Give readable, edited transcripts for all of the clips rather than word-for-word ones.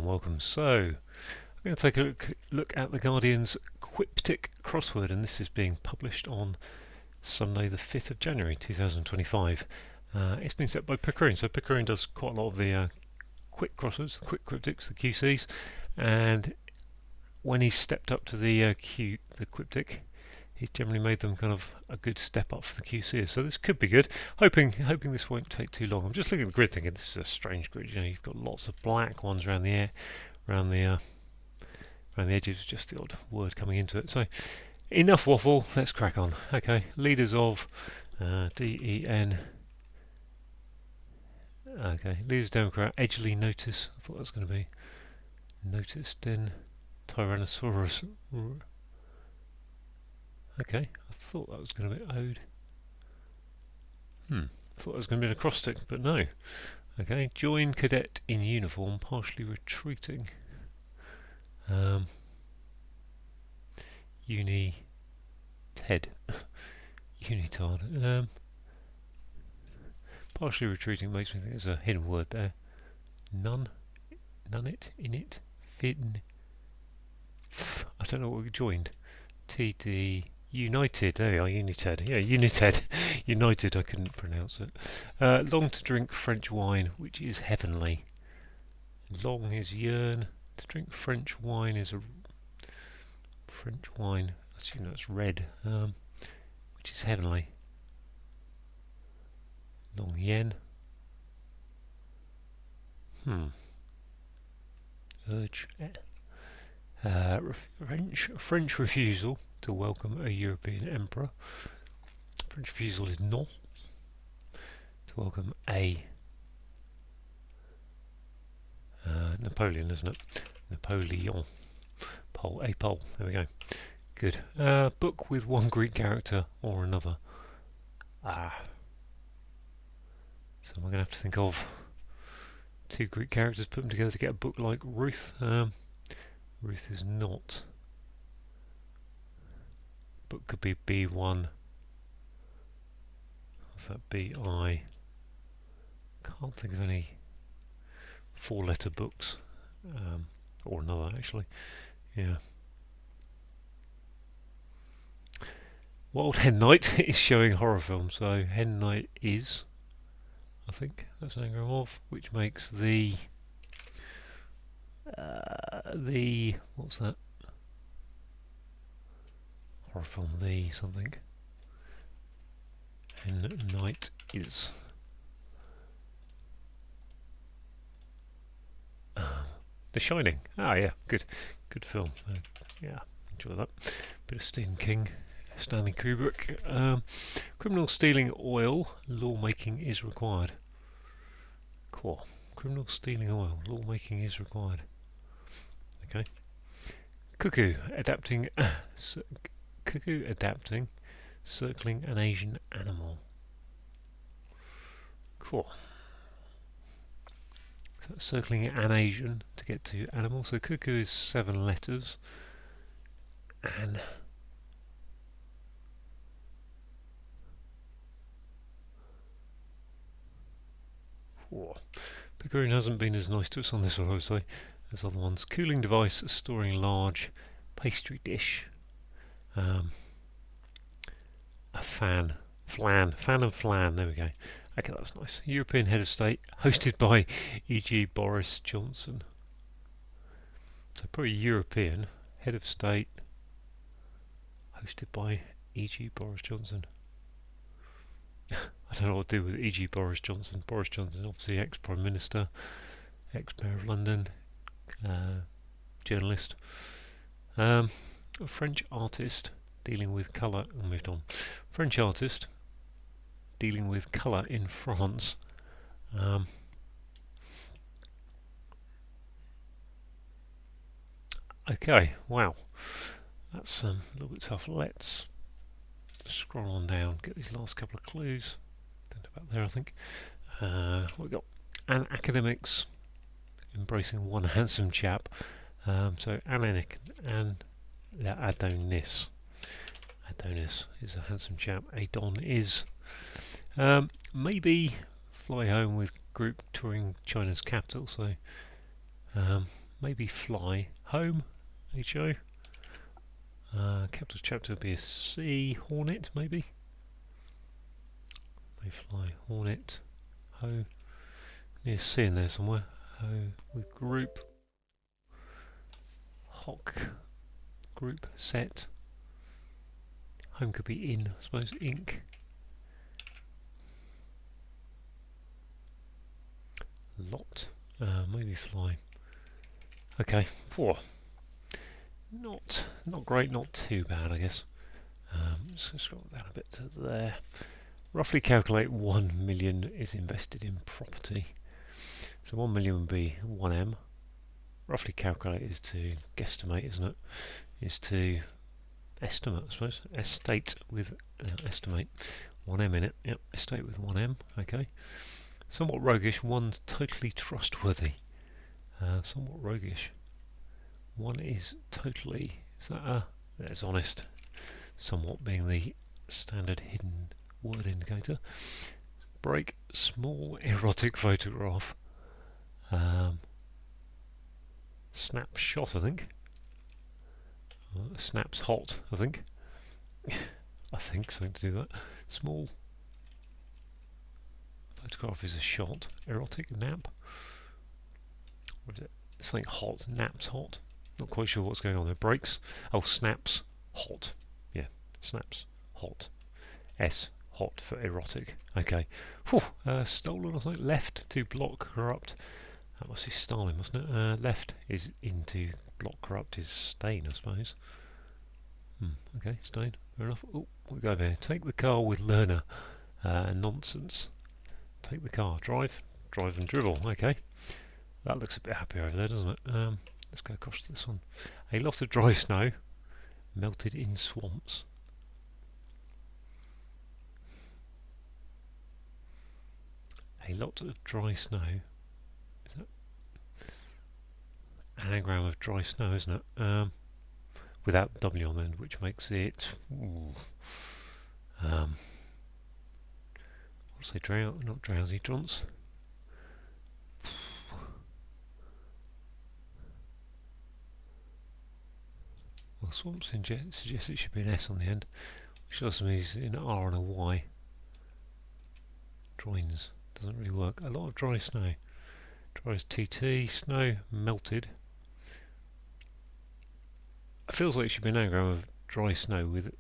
and welcome. So, I'm going to take a look at the Guardian's Quiptic crossword, and this is being published on Sunday the 5th of January 2025. It's been set by Picaroon, so Picaroon does quite a lot of the quick crosswords, the quick cryptics, the QCs, and when he's stepped up to the Quiptic, he's generally made them kind of a good step up for the QCs. So this could be good. Hoping this won't take too long. I'm just looking at the grid, thinking this is a strange grid. You know, you've got lots of black ones around the edges, just the odd word coming into it. So enough waffle. Let's crack on. Okay, leaders of DEN. Okay, leaders of Democrat. Edgeley notice. I thought that was going to be noticed. Then Tyrannosaurus. Okay, I thought that was going to be ode. I thought it was going to be an acrostic, but no. Okay, join cadet in uniform, partially retreating. Uni-ted. Unitard. Partially retreating makes me think there's a hidden word there. None it, in it, fin. I don't know what we joined. TD. United, there we are, United. Yeah, United. United, I couldn't pronounce it. Long to drink French wine, which is heavenly. Long is yearn. To drink French wine is a French wine. I assume that's red, which is heavenly. Long yen. Urge. French refusal to welcome a European emperor. French refusal is non. To welcome a Napoleon, isn't it? Napoleon. A pole. There we go. Good. Book with one Greek character or another. So I'm going to have to think of two Greek characters, put them together to get a book like Ruth. Ruth is not. Book could be B1. What's that? B-I. Can't think of any four-letter books. Or another, actually. Yeah. Wild Hen Night is showing horror films, so Hen Night is, I think, that's an anagram of, which makes the what's that? Horror film, the something. Hen Night is. The Shining. Ah, yeah, good film. Yeah, enjoy that. Bit of Stephen King, Stanley Kubrick. Criminal stealing oil. Lawmaking is required. Cool. Criminal stealing oil. Lawmaking is required. Okay. Cuckoo adapting. Cuckoo adapting. Circling an Asian animal. Cool. So circling an Asian to get to animal. So cuckoo is 7 letters. And Picaroon hasn't been as nice to us on this one, I would say, as other ones. Cooling device, storing large pastry dish. A fan and flan, there we go. Okay, that's nice. European head of state, hosted by E.G. Boris Johnson. So probably European head of state, hosted by E.G. Boris Johnson. I don't know what to do with E.G. Boris Johnson. Boris Johnson, obviously ex-Prime Minister, ex-Mayor of London, journalist. A French artist dealing with colour. I moved on. French artist dealing with colour in France. Okay, wow. That's a little bit tough. Let's scroll on down, get these last couple of clues. Down about there, I think. We've got an academics embracing one handsome chap. So Adonis. Adonis is a handsome chap. Adon is. Maybe fly home with group touring China's capital. So maybe fly. Home, H-O. Capital chapter would be a C. Hornet, maybe. Mayfly, hornet, ho. Near C in there somewhere. Ho with group. Hock, group, set. Home could be in, I suppose. Ink. Lot, maybe fly. Okay, four. Not great, not too bad, I guess. Just scroll down a bit to there. Roughly calculate 1 million is invested in property. So 1 million would be 1M. Roughly calculate is to guesstimate, isn't it? Is to estimate, I suppose. Estate with estimate. 1M in it. Yep, estate with 1M. Okay. Somewhat roguish. One's totally trustworthy. Somewhat roguish. One is totally. Is that a? That's honest. Somewhat being the standard hidden word indicator. Break. Small erotic photograph. Snapshot, I think. Snaps hot, I think. I think something to do that. Small photograph is a shot. Erotic nap. What is it? Something hot. Naps hot. Not quite sure what's going on there. Breaks. Oh, snaps hot. Yeah, snaps hot. S hot for erotic. Okay. Whew, stolen or something. Left to block corrupt. That must be Stalin, mustn't it? Left is into block corrupt is stain, I suppose. Okay, stain. Fair enough. Oh, we go there. Take the car with learner. Nonsense. Take the car. Drive. Drive and dribble. Okay. That looks a bit happier over there, doesn't it? Let's go across to this one. A lot of dry snow melted in swamps. A lot of dry snow. Is that anagram of dry snow, isn't it? Without the W on the end, which makes it. What's say not drowsy, Johns. Well, swamp suggests it should be an S on the end, which also means an R and a Y. Droins doesn't really work. A lot of dry snow. Dry as TT, snow melted. It feels like it should be an anagram of dry snow with,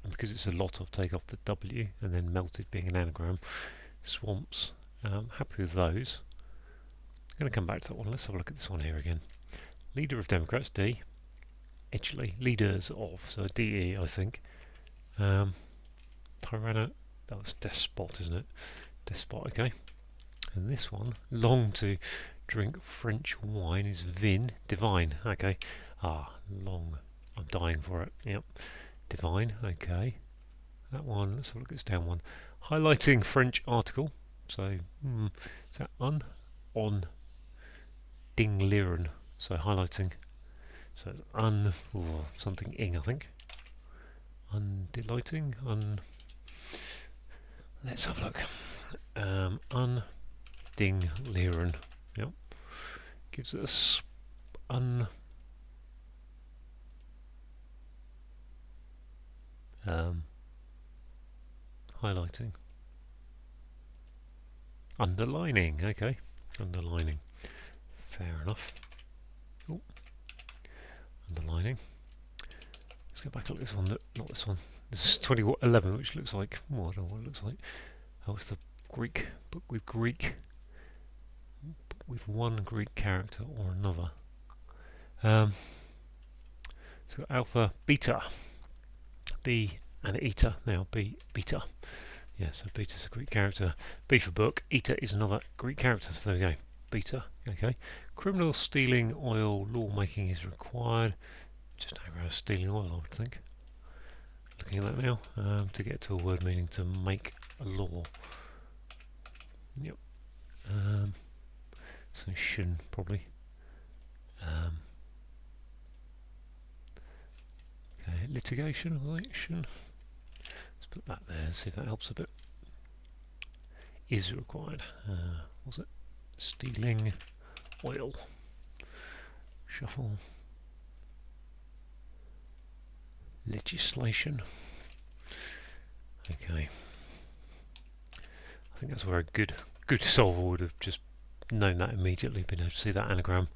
because it's a lot of, take off the W, and then melted being an anagram. Swamps. Happy with those. I'm going to come back to that one. Let's have a look at this one here again. Leader of Democrats, D. Edgeley, leaders of, so DE, I think. Tyranno, that was despot, isn't it? Despot, okay. And this one, long to drink French wine, is vin, divine, okay. Long, I'm dying for it, yep. Divine, okay. That one, let's have a look at this down one. Highlighting French article, so, is that on, ding liren, so highlighting. So something ing, I think. Undelighting, let's have a look. Ding liren. Yep. Gives us highlighting. Underlining, okay. Underlining. Fair enough. Oh. Underlining. Let's go back and look at this one. Not this one. This is 2011, which looks like. I don't know what it looks like. Oh, it's the Greek book with Greek. Book with one Greek character or another. So alpha, beta. B and eta now. B, beta. Yeah, so beta's a Greek character. B for book. Eta is another Greek character. So there we go. Beta. Okay. Criminal stealing oil. Lawmaking is required. Just anagram stealing oil, I would think. Looking at that now, to get to a word meaning to make a law. Yep. So shun probably. Okay, litigation, I think shun. Let's put that there and see if that helps a bit. Is required. What's it? Stealing oil. Shuffle. Legislation. Okay. I think that's where a good solver would have just known that immediately, been able to see that anagram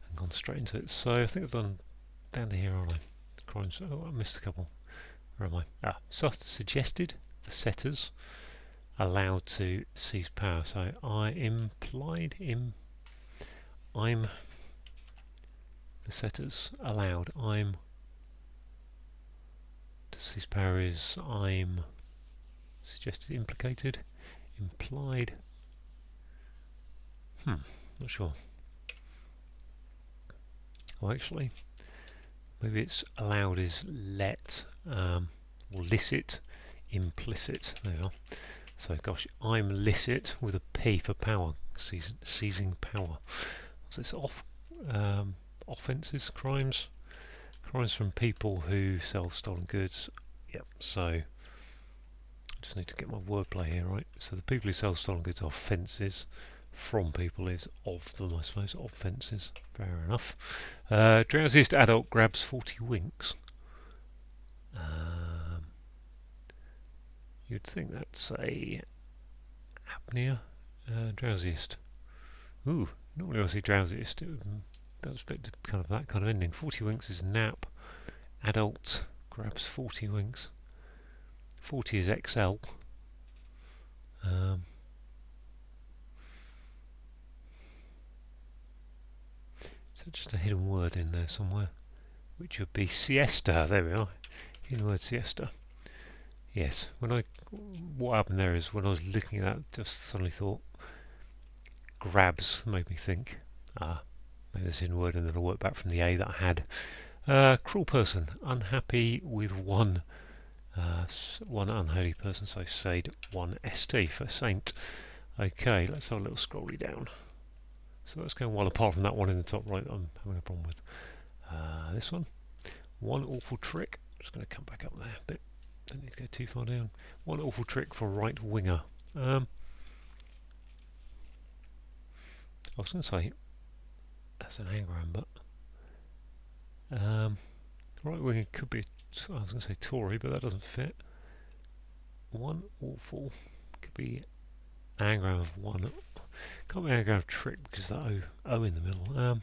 and gone straight into it. So I think I've done down to here, aren't I? Crimes. Oh, I missed a couple. Where am I? Ah, so suggested the setters allowed to seize power. So I'm the setters allowed. I'm to seize power is I'm suggested, implicated, implied. Not sure. Oh, actually, maybe it's allowed is let, or licit, implicit. There we are. So, gosh, I'm licit with a P for power, seizing power. What's this? Offences, crimes from people who sell stolen goods. Yep. So, I just need to get my wordplay here right. So the people who sell stolen goods are offences. From people is of them, I suppose. Offences. Fair enough. Drowsiest adult grabs 40 winks. You'd think that's a apnea. Drowsiest. Ooh, normally I see drowsiest. That's a bit kind of that kind of ending. 40 winks is nap. Adult grabs 40 winks. 40 is XL. So just a hidden word in there somewhere, which would be siesta. There we are. Hidden word siesta. Yes. What happened there is when I was looking at that, just suddenly thought grabs made me think. Maybe there's a hidden word, and then I worked back from the A that I had. Cruel person, unhappy with one unholy person, so said one st for saint. Okay, let's have a little scrolly down. So let's go one apart from that one in the top right that I'm having a problem with. This one. One awful trick. Just going to come back up there a bit. Don't need to go too far down. One awful trick for right winger. I was going to say that's an anagram, but right winger could be. I was going to say Tory, but that doesn't fit. One awful could be anagram of one. Can't be anagram of trick because that O in the middle.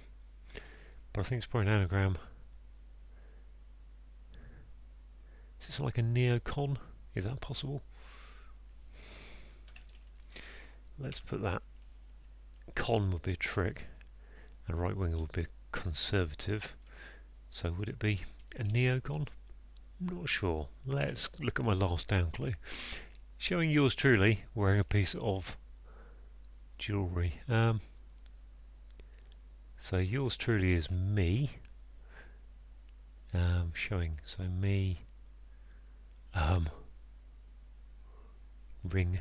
But I think it's probably an anagram. Is this like a neocon? Is that possible? Let's put that. Con would be a trick, and right winger would be conservative. So would it be a neocon? I'm not sure. Let's look at my last down clue. Showing yours truly wearing a piece of jewellery. So yours truly is me. Showing, so me. Ring.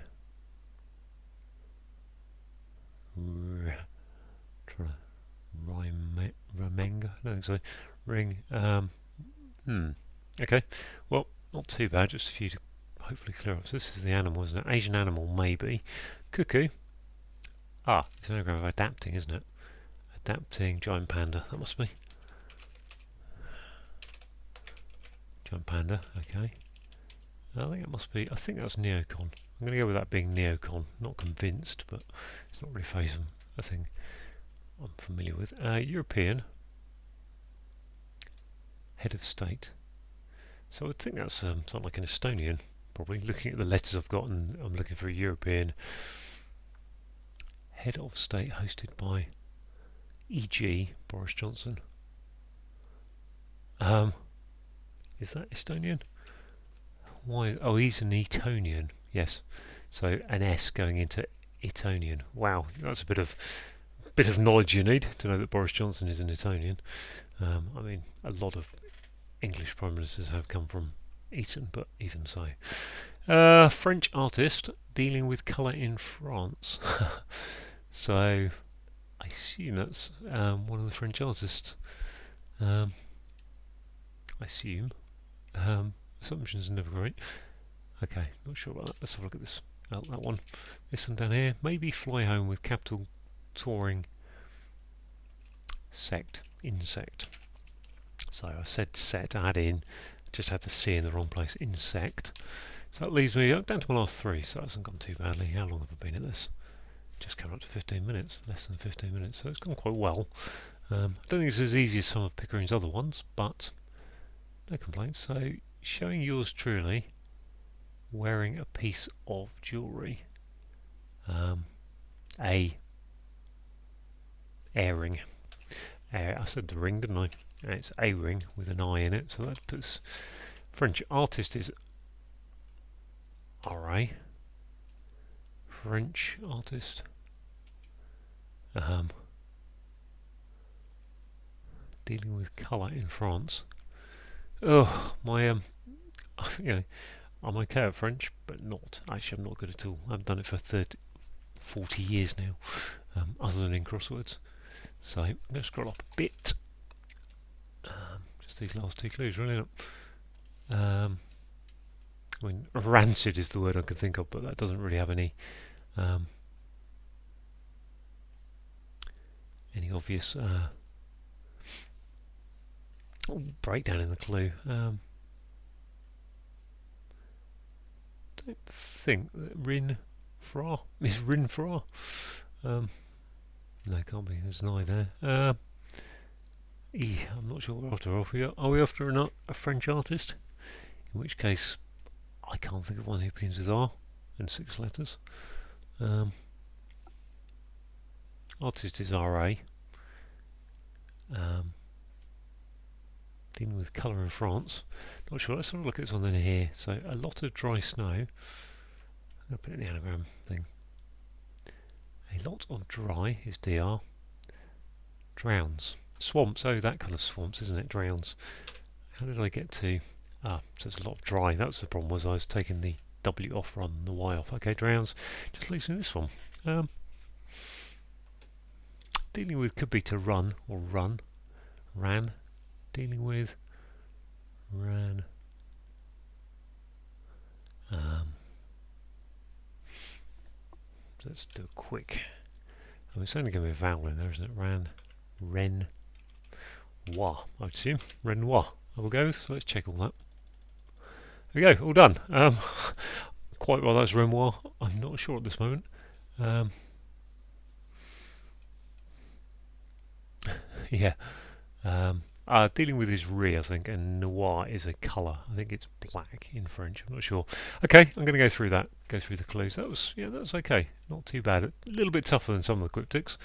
Trying to ramenga? No, so ring. Okay. Well, not too bad. Just a few to hopefully clear up. So this is the animal, isn't it? Asian animal, maybe. Cuckoo. It's an anagram of adapting, isn't it? Adapting giant panda. That must be. Giant panda. Okay. I think it must be. I think that's neocon. I'm going to go with that being neocon. Not convinced, but it's not really a thing I'm familiar with. European head of state. So I think that's something like an Estonian, probably. Looking at the letters I've got, and I'm looking for a European head of state hosted by E.g. Boris Johnson. Is that Estonian? Why? Oh, he's an Etonian. Yes. So an S going into Etonian. Wow, that's a bit of knowledge you need to know that Boris Johnson is an Etonian. I mean, a lot of English prime ministers have come from Eton, but even so. French artist dealing with colour in France. So I assume that's one of the French artists. I assume. Assumptions are never great. Okay, not sure about that. Let's have a look at this. That one. This one down here. Maybe fly home with capital touring sect. insect. So I said set, add in, just had the C in the wrong place, insect. So that leaves me down to my last 3, so that hasn't gone too badly. How long have I been at this? Just coming up to 15 minutes, less than 15 minutes, so it's gone quite well. I don't think it's as easy as some of Picaroon's other ones, but no complaints. So showing yours truly wearing a piece of jewellery. A earring. I said the ring, didn't I? And it's a ring with an I in it, so that puts French artist is R-A. French artist. Dealing with colour in France. Oh, my you know, I'm okay at French, but not. Actually, I'm not good at all. I've done it for 40 years now, other than in crosswords. So I'm going to scroll up a bit. Just these last 2 clues, really. I mean, rancid is the word I could think of, but that doesn't really have any obvious breakdown in the clue. Don't think that Rin Fra is Rin Fra. No, can't be. There's an I there. I'm not sure what we're after. Are we after a French artist? In which case, I can't think of one who begins with R and 6 letters. Artist is R-A. Dealing with colour in France. Not sure. Let's have a look at this one then here. So a lot of dry snow. I'm going to put it in the anagram thing. A lot of dry is DR. Drowns. Swamps. Oh, that kind of swamps, isn't it? Drowns. How did I get to... so it's a lot of dry. That was the problem, was I was taking the W off rather than the Y off. Okay, drowns. Just leaves me this one. Dealing with could be to run or run. Ran. Dealing with ran. Let's do a quick. It's only going to be a vowel in there, isn't it? Ran, ren, wa. I would assume Renoir. I will go with. So let's check all that. There we go. All done. Quite well. That's Renoir. I'm not sure at this moment. Yeah. Dealing with is re, I think, and noir is a colour. I think it's black in French. I'm not sure. Okay, I'm going to go through that. Go through the clues. That was okay. Not too bad. A little bit tougher than some of the cryptics,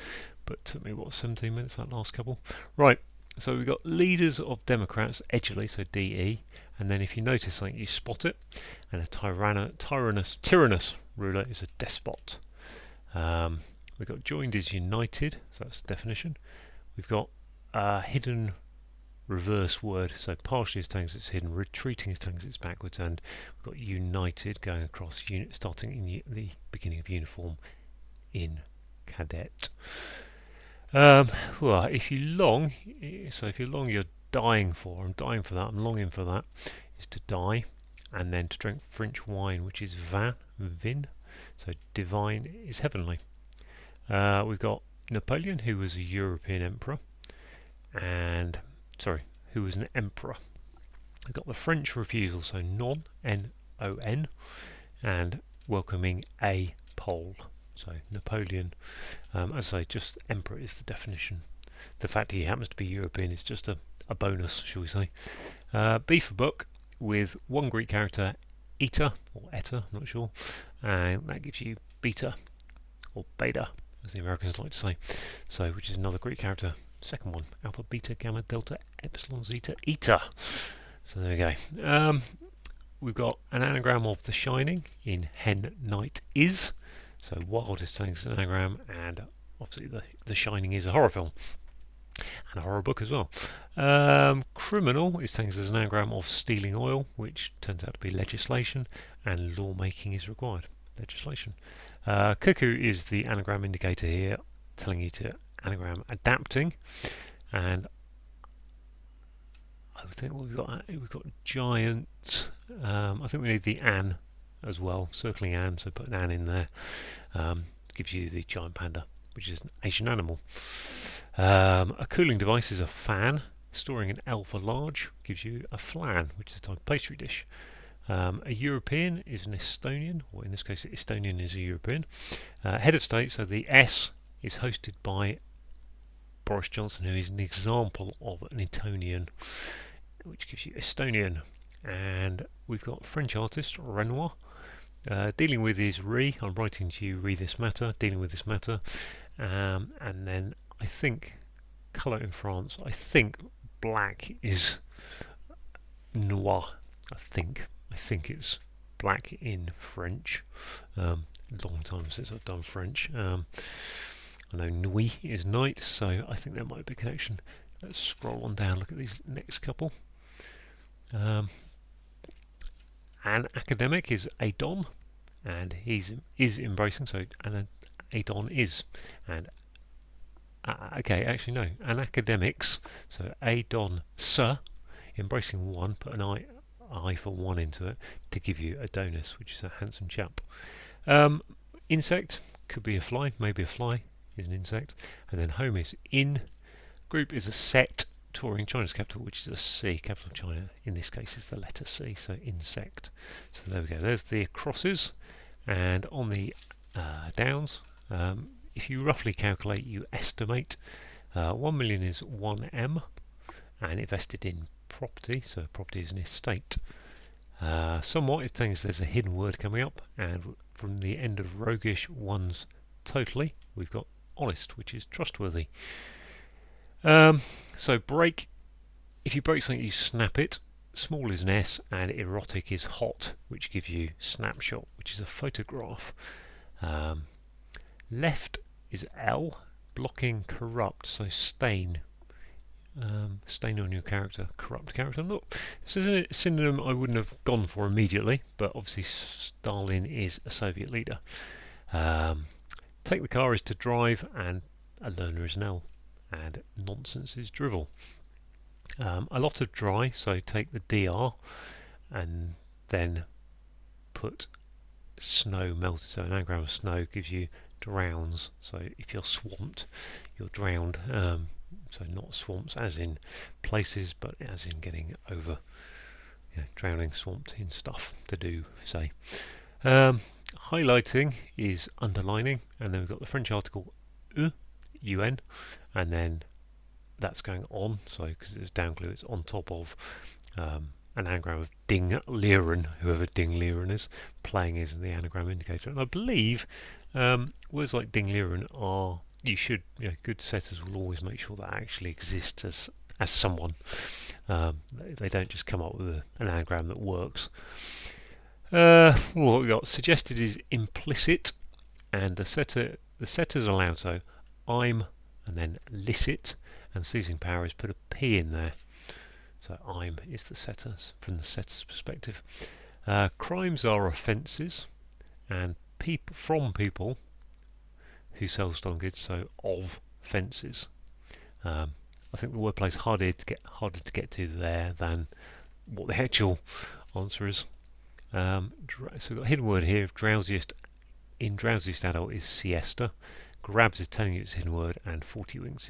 but took me 17 minutes that last couple. Right. So we've got leaders of Democrats, edgily, so DE, and then if you notice something, you spot it. And a tyrannous ruler is a despot. We've got joined is united, so that's the definition. We've got hidden reverse word, so partially is telling us it's hidden, retreating is telling us it's backwards, and we've got united going across, starting in the beginning of uniform in cadet. Well, if you long, you're dying for. I'm dying for that. I'm longing for that. Is to die, and then to drink French wine, which is vin. So divine is heavenly. We've got Napoleon, who was a European emperor, who was an emperor. We've got the French refusal, so non, N-O-N, and welcoming a Pole. So Napoleon, as I say, just emperor is the definition. The fact he happens to be European is just a bonus, shall we say. B for book, with one Greek character, eta, or eta, I'm not sure, and that gives you beta, or beta, as the Americans like to say, so which is another Greek character. Second one, alpha, beta, gamma, delta, epsilon, zeta, eta. So there we go. We've got an anagram of The Shining in hen, night, is. So wild is telling us an anagram, and obviously the Shining is a horror film and a horror book as well. Criminal is telling us an anagram of stealing oil, which turns out to be legislation, and lawmaking is required. Legislation. Cuckoo is the anagram indicator here, telling you to anagram adapting, and I would think we've got giant. I think we need the an as well, circling an, so put an in there. Gives you the giant panda. which is an Asian animal. A cooling device is a fan. Storing an L for large gives you a flan, which is a type of pastry dish. A European is an Estonian, or in this case, Estonian is a European. Head of state, so the S is hosted by Boris Johnson, who is an example of an Etonian, which gives you Estonian. And we've got French artist Renoir. Dealing with is re. I'm writing to you, re this matter. Dealing with this matter. And then I think colour in France. I think black is noir. I think it's black in French. Long time since I've done French. I know nuit is night, so I think there might be a connection. Let's scroll on down, look at these next couple. An academic is a don, and is embracing, so a don is. And okay, actually no, an academics, so a don sir, embracing one, put an I for one into it to give you a donus, which is a handsome chap. Insect could be a fly, maybe a fly is an insect, and then home is in. Group is a set. Touring China's capital, which is a C, capital of China. In this case, is the letter C, so insect. So there we go. There's the crosses, and on the downs, if you roughly calculate, you estimate 1 million is 1M, and invested in property, so property is an estate. Somewhat it tells there's a hidden word coming up, and from the end of roguish ones totally, we've got honest, which is trustworthy. So break, if you break something you snap it. Small is an S, and erotic is hot, which gives you snapshot, which is a photograph. Left is L, blocking corrupt, so stain. Stain on your character, corrupt character. Look, this is a synonym I wouldn't have gone for immediately, but obviously Stalin is a Soviet leader. Take the car is to drive, and a learner is an L, and nonsense is drivel. A lot of dry, so take the DR and then put snow melted, so an anagram of snow gives you drowns, so if you're swamped you're drowned, so not swamps as in places, but as in getting over, drowning, swamped in stuff to do, say. Highlighting is underlining, and then we've got the French article un, and then that's going on, so because it's down glue, it's on top of an anagram of Ding Liren, whoever Ding Liren is. Playing is the anagram indicator, and I believe words like Ding Liren are, you should, good setters will always make sure that actually exists as someone. They don't just come up with an anagram that works. What we got suggested is implicit, and the setter's allowed, so I'm and then licit, and seizing power is put a P in there. So I'm is the setters from the setter's perspective. Crimes are offences, and from people who sell stolen goods, so of fences. I think the wordplay is harder to get to there than what the actual answer is. So we've got a hidden word here of drowsiest. In drowsiest adult is siesta. Grabs is telling you it's a hidden word, and 40 winks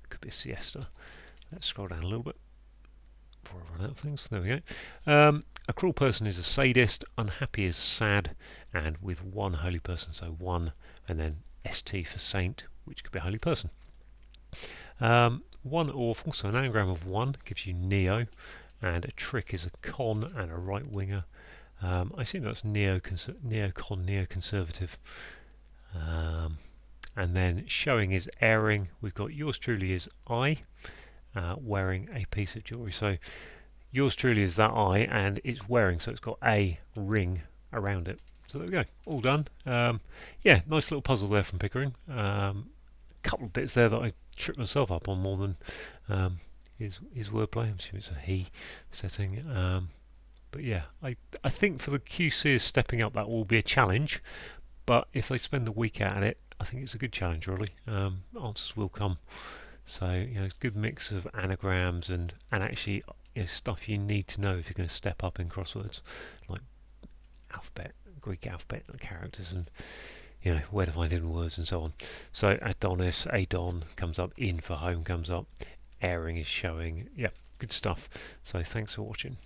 could be a siesta. Let's scroll down a little bit before I run out of things. There we go. A cruel person is a sadist. Unhappy is sad, and with one holy person, so one, and then ST for saint, which could be a holy person. One awful, so an anagram of one gives you neo, and a trick is a con and a right winger. I assume that's neocon, neoconservative. And then showing is airing. We've got yours truly is I, wearing a piece of jewellery. So yours truly is that I, and it's wearing, so it's got a ring around it. So there we go, all done. Yeah, nice little puzzle there from Picaroon. Couple of bits there that I tripped myself up on more than his wordplay. I'm assuming it's a he setting. But yeah, I think for the QCers stepping up, that will be a challenge. But if they spend the week at it, I think it's a good challenge, really. Answers will come. So, it's a good mix of anagrams and actually stuff you need to know if you're going to step up in crosswords, like alphabet, Greek alphabet characters, and you know, where to find hidden words and so on. So Adonis, Adon comes up, in for home comes up, airing is showing. Yeah, good stuff. So thanks for watching.